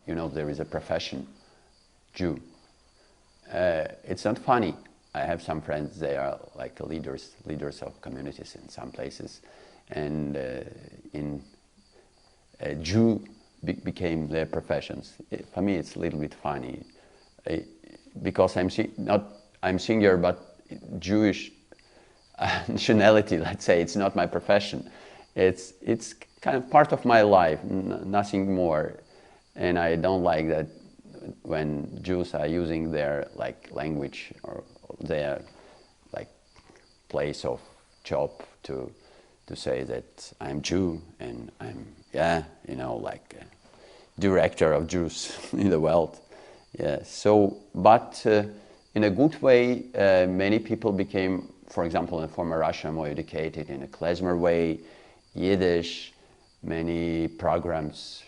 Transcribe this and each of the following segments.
you know, there is a profession, Jew. It's not funny. I have some friends, they are like leaders of communities in some places, and Jew became their professions. For me, it's a little bit funny, because I'm singer, but Jewish nationality, let's say, it's not my profession. It's kind of part of my life, nothing more, and I don't like that when Jews are using their like language or their like place of job to say that I'm Jew and I'm, yeah, you know, like a director of Jews in the world. Yeah. So, but in a good way, many people became, for example, in former Russia, more educated in a klezmer way, Yiddish, many programs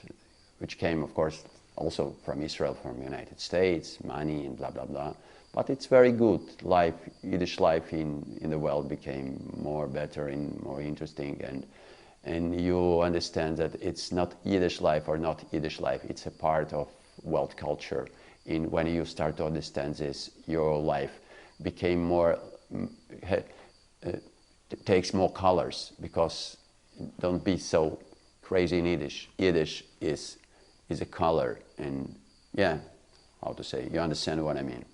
which came, of course, also from Israel, from the United States, money and blah, blah, blah. But it's very good. Life, Yiddish life in the world became more better and more interesting. And you understand that it's not Yiddish life or not Yiddish life. It's a part of world culture. When you start to understand this, your life became more, takes more colors, because don't be so crazy in Yiddish. Yiddish is a color, and yeah, how to say, you understand what I mean.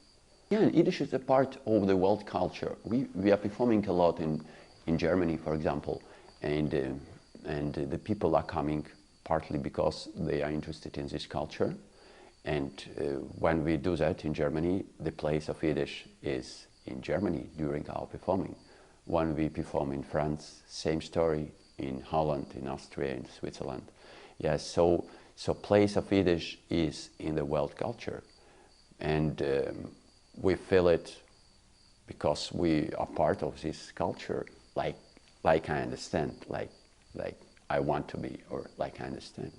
Yeah, and Yiddish is a part of the world culture. We are performing a lot in Germany, for example, and the people are coming partly because they are interested in this culture. And when we do that in Germany, the place of Yiddish is in Germany during our performing. When we perform in France, same story, in Holland, in Austria, in Switzerland. Yes, so place of Yiddish is in the world culture. And we feel it because we are part of this culture, like I understand, like I want to be, or like I understand.